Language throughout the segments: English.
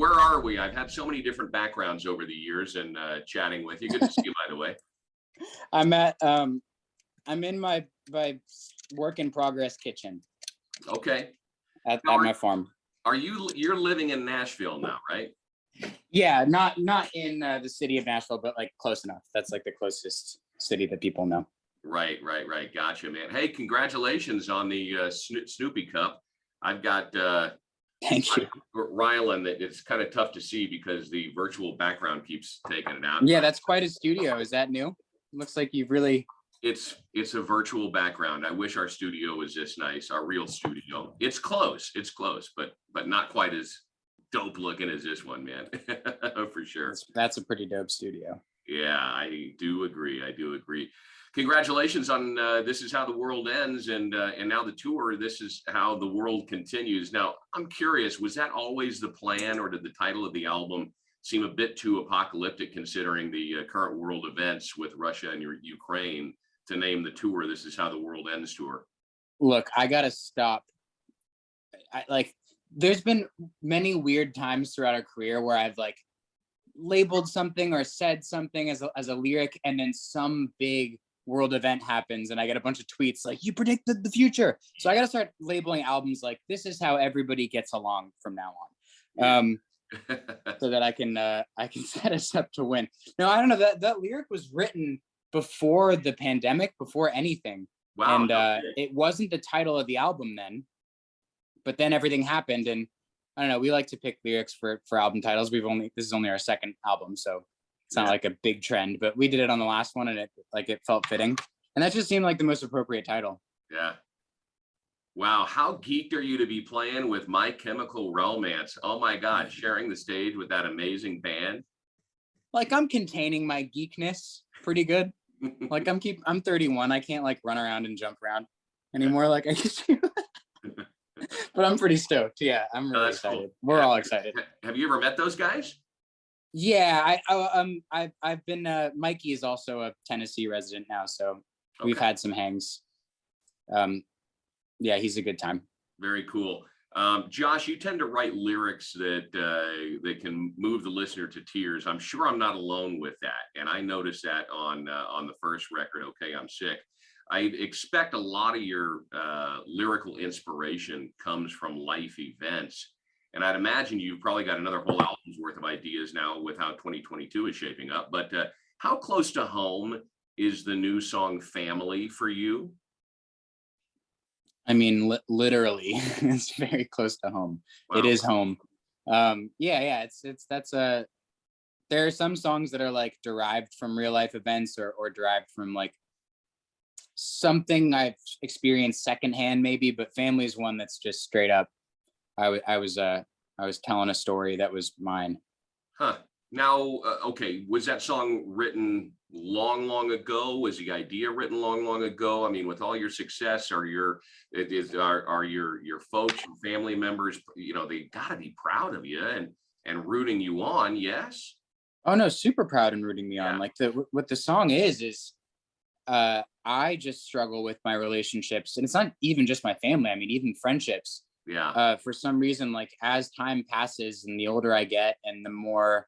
where are we? I've had so many different backgrounds over the years and chatting with you. Good to see you, by the way. I'm in my work in progress kitchen. Okay. At my farm. You're living in Nashville now, right? Yeah, not in the city of Nashville, but like close enough. That's like the closest city that people know. Right. Gotcha, man. Hey, congratulations on the Snoopy Cup. I've got thank you, Rylan. That it's kind of tough to see because the virtual background keeps taking it out. Yeah, that's quite a studio. Is that new? Looks like you've really. It's a virtual background. I wish our studio was this nice, our real studio. It's close, but not quite as dope looking as this one, man. For sure. That's a pretty dope studio. Yeah, I do agree. Congratulations on This Is How the World Ends, and now the tour, This Is How the World Continues. Now, I'm curious, was that always the plan, or did the title of the album seem a bit too apocalyptic considering the current world events with Russia and Ukraine, to name the tour This Is How the World Ends tour? Look, I gotta stop. There's been many weird times throughout our career where I've like labeled something or said something as a lyric, and then some big world event happens and I get a bunch of tweets like, you predicted the future. So I gotta start labeling albums like This Is How Everybody Gets Along from now on. So that I can set us up to win. No, I don't know, that lyric was written before the pandemic, before anything. Wow. And it wasn't the title of the album then, but then everything happened, and I don't know, we like to pick lyrics for album titles. This is only our second album, so it's not like a big trend, but we did it on the last one and it felt fitting. And that just seemed like the most appropriate title. Yeah. Wow, how geeked are you to be playing with My Chemical Romance? Oh my God, sharing the stage with that amazing band. Like, I'm containing my geekness pretty good. Like I'm 31. I can't like run around and jump around anymore like I used to. But I'm pretty stoked. Yeah, I'm really excited. Cool. We're all excited. Have you ever met those guys? Yeah, I've been. Mikey is also a Tennessee resident now, so we've had some hangs. Yeah, he's a good time. Very cool. Josh, you tend to write lyrics that can move the listener to tears. I'm sure I'm not alone with that, and I noticed that on the first record, Okay, I'm Sick. I expect a lot of your lyrical inspiration comes from life events, and I'd imagine you've probably got another whole album's worth of ideas now with how 2022 is shaping up. But how close to home is the new song Family for you? I mean, literally, it's very close to home. Wow. It is home. Yeah. There are some songs that are like derived from real life events or derived from like something I've experienced secondhand, maybe. But Family is one that's just straight up. I was telling a story that was mine. Huh. Now, okay, was that song written long ago? Was the idea written long ago? I mean, with all your success, are your folks, your family members, they got to be proud of you and rooting you on? Yes. Oh no, super proud and rooting me on. Like what the song is I just struggle with my relationships, and it's not even just my family. I mean, even friendships. Yeah. For some reason, like as time passes and the older I get, and the more.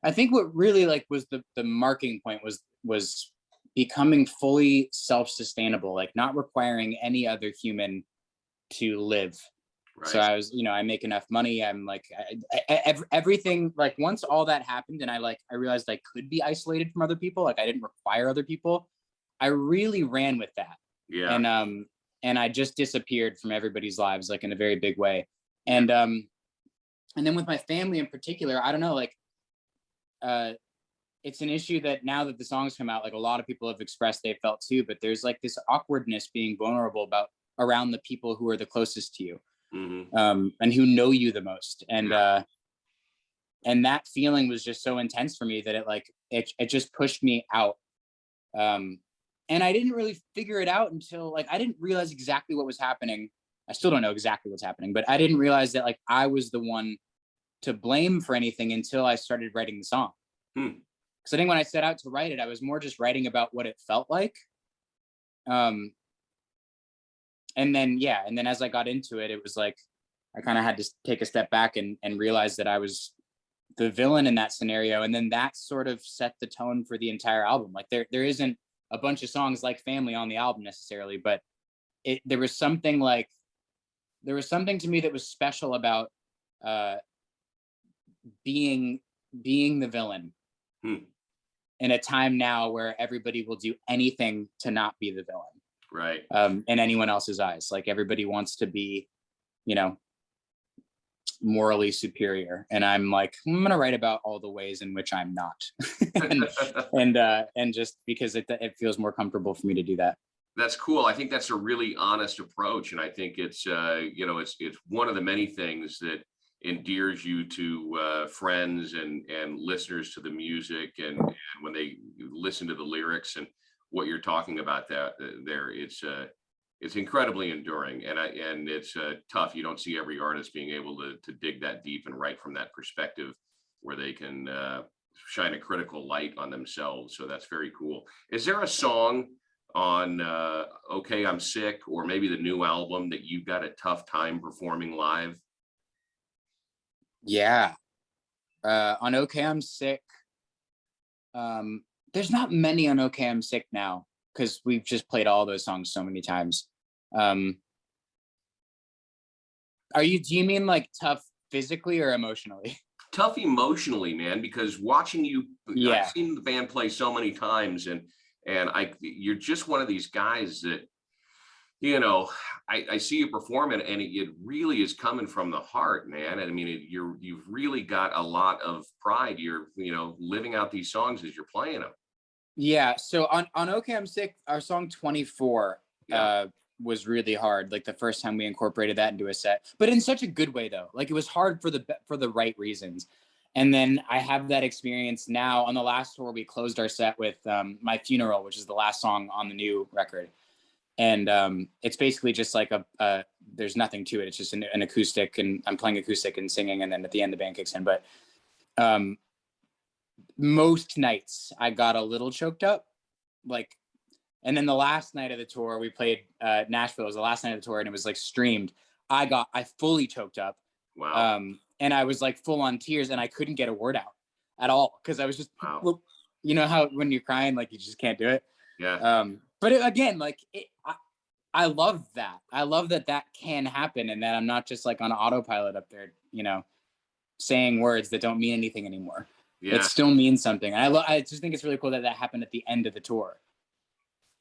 I think what really like was the marking point was becoming fully self-sustainable, like not requiring any other human to live. Right. So I was, I make enough money. I'm like, everything, like once all that happened and I realized I could be isolated from other people. Like I didn't require other people. I really ran with that. Yeah. And I just disappeared from everybody's lives, like in a very big way. And then with my family in particular, I don't know, like, it's an issue that now that the songs come out, like a lot of people have expressed they felt too, but there's like this awkwardness being vulnerable around the people who are the closest to you. Mm-hmm. And who know you the most. And that feeling was just so intense for me that it just pushed me out. And I didn't really figure it out until I didn't realize exactly what was happening. I still don't know exactly what's happening, but I didn't realize that I was the one to blame for anything until I started writing the song. Because I think when I set out to write it, I was more just writing about what it felt like. And then as I got into it, it was like, I kind of had to take a step back and realize that I was the villain in that scenario. And then that sort of set the tone for the entire album. Like there isn't a bunch of songs like Family on the album necessarily, but there was something to me that was special about being the villain in a time now where everybody will do anything to not be the villain. Right. In anyone else's eyes. Like everybody wants to be, you know, morally superior. And I'm like, I'm going to write about all the ways in which I'm not. and just because it feels more comfortable for me to do that. That's cool. I think that's a really honest approach. And I think it's, you know, it's one of the many things that endears you to friends and listeners to the music. And when they listen to the lyrics and what you're talking about there, it's incredibly enduring. And it's tough. You don't see every artist being able to dig that deep and write from that perspective where they can shine a critical light on themselves. So that's very cool. Is there a song on Okay, I'm Sick, or maybe the new album that you've got a tough time performing live? Yeah. On Okay, I'm Sick. There's not many on Okay, I'm Sick now because we've just played all those songs so many times. Do you mean like tough physically or emotionally? Tough emotionally, man, because watching you, I've seen the band play so many times, and you're just one of these guys that, you know, I see you perform and it really is coming from the heart, man. And I mean, you've really got a lot of pride. You're, you know, living out these songs as you're playing them. Yeah. So on Okay, I'm Sick, our song 24 was really hard. Like the first time we incorporated that into a set, but in such a good way though. Like it was hard for the right reasons. And then I have that experience now. On the last tour, we closed our set with My Funeral, which is the last song on the new record. And it's basically just like there's nothing to it. It's just an acoustic, and I'm playing acoustic and singing. And then at the end, the band kicks in. But most nights I got a little choked up, like, and then the last night of the tour, we played Nashville. It was the last night of the tour and it was like streamed. I fully choked up. Wow. And I was like full on tears and I couldn't get a word out at all. Cause I was just, you know how, when you're crying, like you just can't do it. Yeah. But again, like I love that. I love that can happen and that I'm not just like on autopilot up there, you know, saying words that don't mean anything anymore. Yeah. It still means something. And I just think it's really cool that happened at the end of the tour.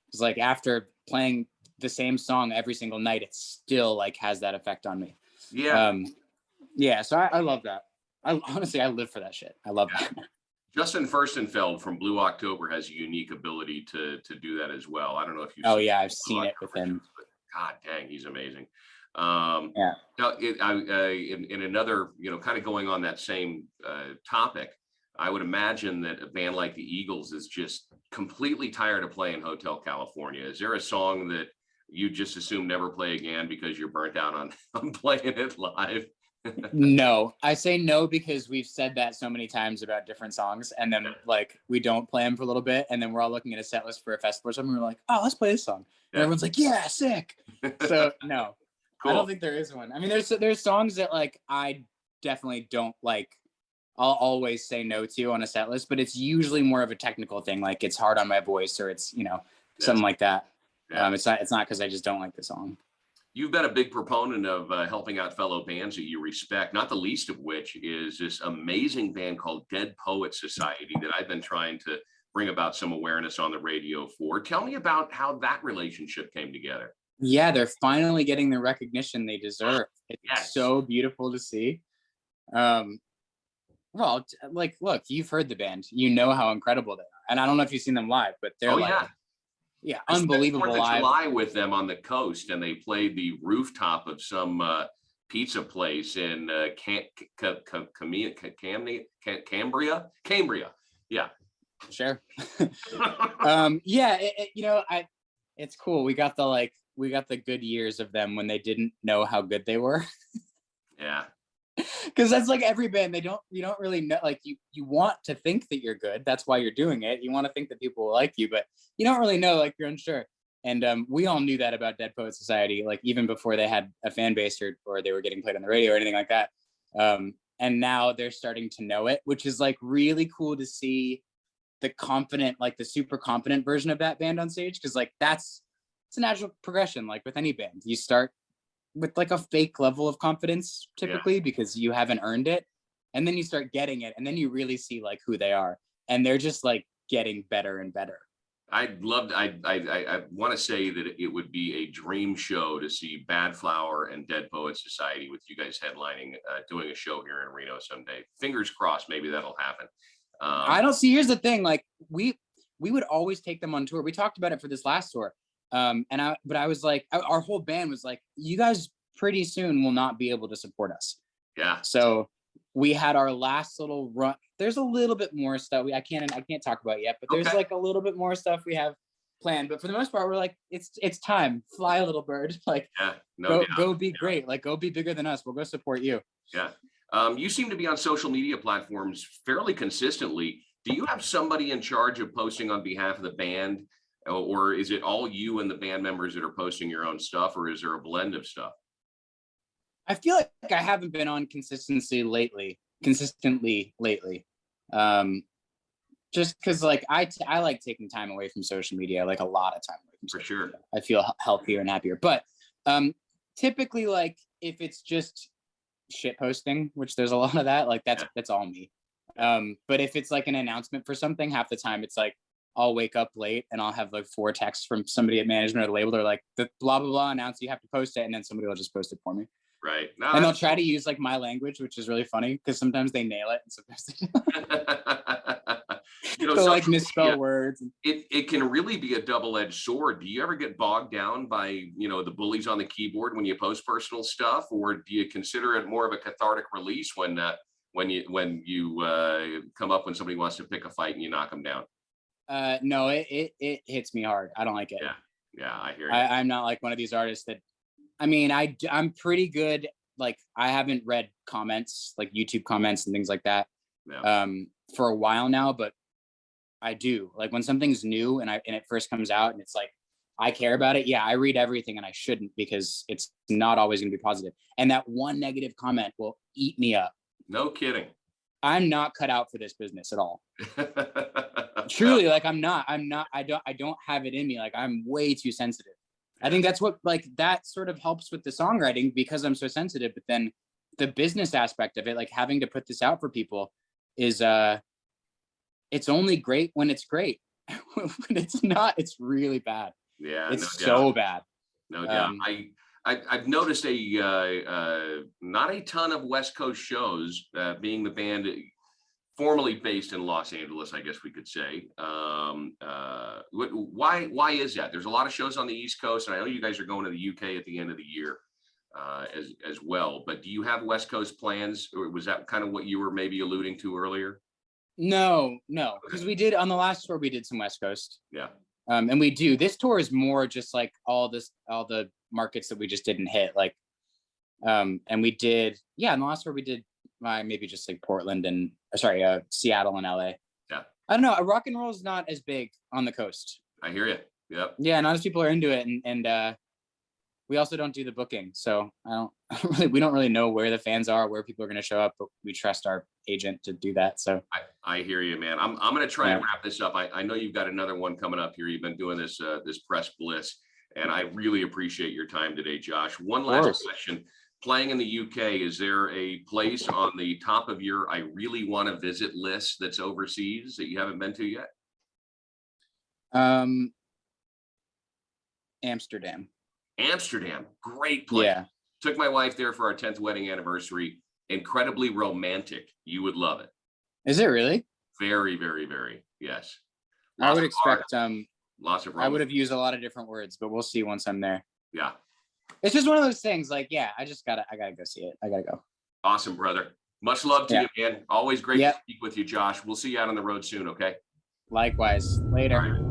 It's like after playing the same song every single night, it still like has that effect on me. Yeah. Yeah. So I love that. Honestly, I live for that shit. I love that. Justin Furstenfeld from Blue October has a unique ability to do that as well. I don't know if you've I've seen it with him. But God dang, he's amazing. Yeah. Now, in another, you know, kind of going on that same topic, I would imagine that a band like the Eagles is just completely tired of playing Hotel California. Is there a song that you just assume never play again because you're burnt out on playing it live? No, I say no because we've said that so many times about different songs, and then like we don't play them for a little bit, and then we're all looking at a set list for a festival or something. We're like, oh, let's play this song, and everyone's like, yeah, sick. So no, cool. I don't think there is one. I mean, there's songs that like I definitely don't like. I'll always say no to on a set list, but it's usually more of a technical thing, like it's hard on my voice or it's, you know, something like that. Yeah. It's not because I just don't like the song. You've been a big proponent of helping out fellow bands that you respect, not the least of which is this amazing band called Dead Poets Society that I've been trying to bring about some awareness on the radio for. Tell me about how that relationship came together. Yeah, they're finally getting the recognition they deserve. It's so beautiful to see. Well, like, look, you've heard the band, you know how incredible they are. And I don't know if you've seen them live, but they're unbelievable live. July with them on the coast, and they played the rooftop of some pizza place in Cambria. Yeah. Sure. You know, it's cool. We got the good years of them when they didn't know how good they were. Yeah. Because that's like every band, you don't really know, like you want to think that you're good, that's why you're doing it, you want to think that people will like you, but you don't really know, like you're unsure. And we all knew that about Dead Poet Society, like even before they had a fan base or they were getting played on the radio or anything like that. And now they're starting to know it, which is like really cool to see the confident, like the super confident version of that band on stage. Cause like it's a natural progression. Like with any band, you start with like a fake level of confidence typically because you haven't earned it. And then you start getting it. And then you really see like who they are. And they're just like getting better and better. I want to say that it would be a dream show to see Badflower and Dead Poets Society with you guys headlining, doing a show here in Reno someday. Fingers crossed, maybe that'll happen. I don't see. Here's the thing: like we would always take them on tour. We talked about it for this last tour, but I was like, our whole band was like, you guys pretty soon will not be able to support us. Yeah. So we had our last little run. There's a little bit more stuff I can't talk about yet, but there's like a little bit more stuff we have planned. But for the most part, we're like, it's time. Fly, little bird. Like, go be great. Like, go be bigger than us. We'll go support you. Yeah. You seem to be on social media platforms fairly consistently. Do you have somebody in charge of posting on behalf of the band, or is it all you and the band members that are posting your own stuff, or is there a blend of stuff? I feel like I haven't been on consistently lately. Just because like I like taking time away from social media, like a lot of time away from social media. I feel healthier and happier. But typically, like if it's just shit posting, which there's a lot of that, like that's all me. But if it's like an announcement for something, half the time it's like I'll wake up late and I'll have like 4 texts from somebody at management or the label. They're like, the blah blah blah announce you have to post it, and then somebody will just post it for me. Right. No, and they'll try to use like my language, which is really funny because sometimes they nail it and sometimes they don't. So like misspell words. It can really be a double-edged sword. Do you ever get bogged down by, the bullies on the keyboard when you post personal stuff, or do you consider it more of a cathartic release when you come up when somebody wants to pick a fight and you knock them down? No, it hits me hard. I don't like it. Yeah, I hear you. I'm not like one of these artists that. I mean, I'm pretty good. Like, I haven't read comments, like YouTube comments and things like that, for a while now. But I do. Like, when something's new and it first comes out and it's like I care about it. Yeah, I read everything, and I shouldn't because it's not always going to be positive. And that one negative comment will eat me up. No kidding. I'm not cut out for this business at all. Truly, like I'm not. I don't have it in me. Like, I'm way too sensitive. I think that's what, like, that sort of helps with the songwriting because I'm so sensitive. But then the business aspect of it, like having to put this out for people is, it's only great when it's great. When it's not, it's really bad. Yeah, it's so bad. No doubt. I've noticed not a ton of West Coast shows, being the band formerly based in Los Angeles, I guess we could say. Why is that? There's a lot of shows on the East Coast, and I know you guys are going to the UK at the end of the year as well. But do you have West Coast plans, or was that kind of what you were maybe alluding to earlier? No, because we did on the last tour, we did some West Coast. Yeah. And we do. This tour is more just like all the markets that we just didn't hit. Like, and we did, in the last tour we did maybe just like Portland and Seattle and LA. Yeah. I don't know. Rock and roll is not as big on the coast. I hear you. Yep. Yeah, not as people are into it, and we also don't do the booking, so we don't really know where the fans are, where people are going to show up, but we trust our agent to do that. So I hear you, man. I'm going to try and wrap this up. I know you've got another one coming up here. You've been doing this press bliss, and I really appreciate your time today, Josh. One last question. Playing in the UK, is there a place on the top of your I really want to visit list that's overseas that you haven't been to yet? Amsterdam. Great place. Yeah. Took my wife there for our 10th wedding anniversary. Incredibly romantic. You would love it. Is it really? Very, very, very. Yes. I would expect lots of I would have used a lot of different words, but we'll see once I'm there. Yeah. It's just one of those things, like, I gotta go see it. I gotta go. Awesome, brother. Much love to you, man. Always great to speak with you, Josh. We'll see you out on the road soon, okay? Likewise. Later.